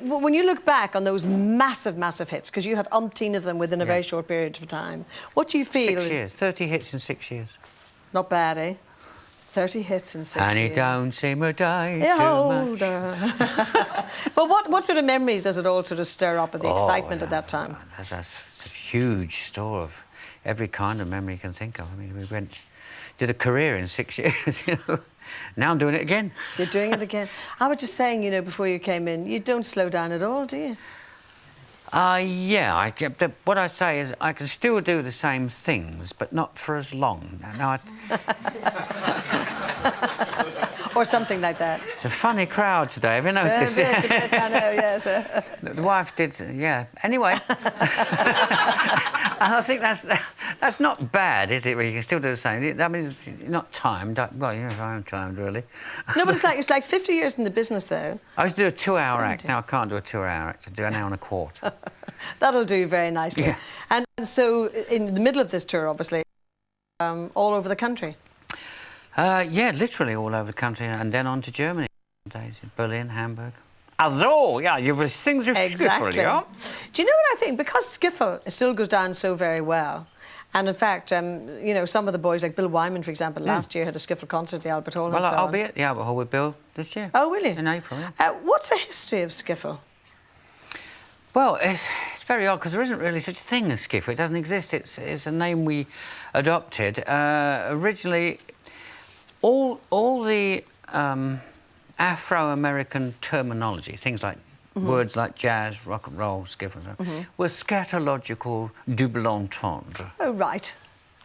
when you look back on those massive hits, because you had umpteen of them within a very short period of time, what do you feel? 6 years, 30 hits in 6 years. Not bad, eh? 30 hits in 6 years. And it don't seem a day too much. But what sort of memories does it all sort of stir up, at the excitement at that time? That's a huge store of every kind of memory you can think of. I mean, we did a career in 6 years, you know. Now I'm doing it again. You're doing it again. I was just saying, you know, before you came in, you don't slow down at all, do you? Yeah, what I say is I can still do the same things, but not for as long. Now, Or something like that. It's a funny crowd today, have you noticed? I know, yes. The wife did, yeah. Anyway. And I think that's not bad, is it? Where you can still do the same. I mean, you're not timed. Well, yeah, I am timed, really. No, but it's like 50 years in the business, though. I used to do a 2-hour act. Now I can't do a 2-hour act. I do an hour and a quarter. That'll do very nicely. Yeah. And so, in the middle of this tour, obviously, all over the country. Yeah, literally all over the country, and then on to Germany. Days in Berlin, Hamburg. Also, yeah, you will sing the skiffle, yeah? Do you know what I think? Because skiffle still goes down so very well, and in fact, you know, some of the boys, like Bill Wyman, for example, last year had a skiffle concert at the Albert Hall. Well, and so I'll be at the Albert Hall with Bill this year. Oh, will you? In April, yeah. What's the history of skiffle? Well, it's very odd, because there isn't really such a thing as skiffle. It doesn't exist. It's a name we adopted. Originally, all the Afro-American terminology, things like words like jazz, rock and roll, skiffle, were scatological double entendre. Oh, right.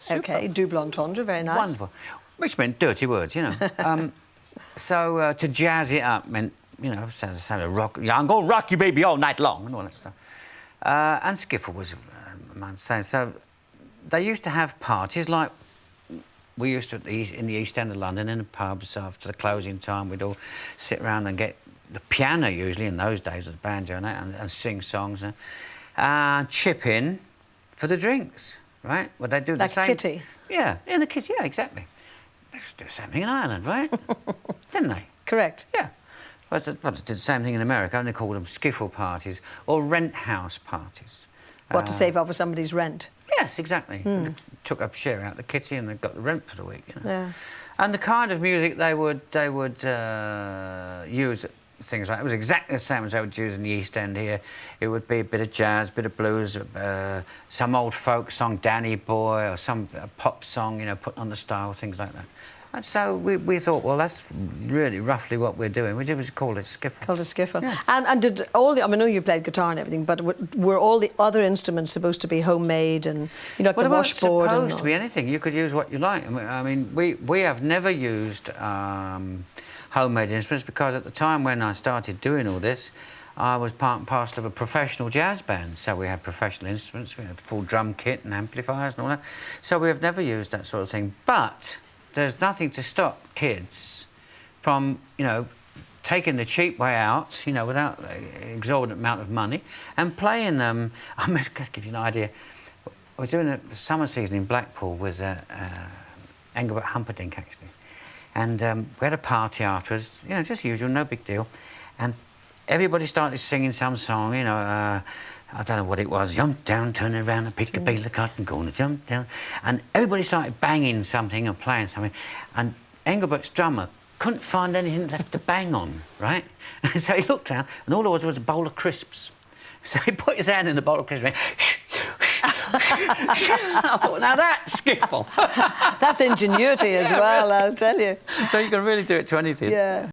Super. OK, double entendre, very nice. Wonderful. Which meant dirty words, you know. So to jazz it up meant, you know, sound of rock. Yeah, I'm going to rock you, baby, all night long, and all that stuff. And skiffle was, I'm saying. So they used to have parties like we used to in the East End of London, in the pubs after the closing time. We'd all sit around and get the piano, usually in those days, the banjo and that, and sing songs and chip in for the drinks, right? Well, they do the same. Like kitty. Yeah, in the kitty. Yeah, exactly. They used to do the same thing in Ireland, right? Didn't they? Correct. Yeah. Well, they did the same thing in America, and they called them skiffle parties or rent house parties. What, to save up for somebody's rent? Yes, exactly. They took up a share out of the kitty and they got the rent for the week, you know. Yeah. And the kind of music they would use, things like, it was exactly the same as they would use in the East End here. It would be a bit of jazz, a bit of blues, some old folk song, Danny Boy, or some pop song, you know, put on the style, things like that. And so we thought, well, that's really roughly what we're doing. We just called it skiffle. Called it skiffle. Yeah. And did all the... I mean, I know you played guitar and everything, but were all the other instruments supposed to be homemade and, you know, like the washboard? Well, it wasn't supposed to be anything. You could use what you like. I mean, we have never used homemade instruments because at the time when I started doing all this, I was part and parcel of a professional jazz band. So we had professional instruments, we had full drum kit and amplifiers and all that. So we have never used that sort of thing. But there's nothing to stop kids from, you know, taking the cheap way out, you know, without an exorbitant amount of money, and playing them. I mean, to give you an idea, I was doing a summer season in Blackpool with Engelbert Humperdinck, actually. And we had a party afterwards, you know, just usual, no big deal. And everybody started singing some song, you know, I don't know what it was. Jump down, turn around, and pick a bale of cotton, gonna jump down. And everybody started banging something and playing something. And Engelbert's drummer couldn't find anything left to bang on, right? And so he looked around, and all there was a bowl of crisps. So he put his hand in the bowl of crisps and went, I thought, now that's skiffle. That's ingenuity as well, really. I'll tell you. So you can really do it to anything. Yeah.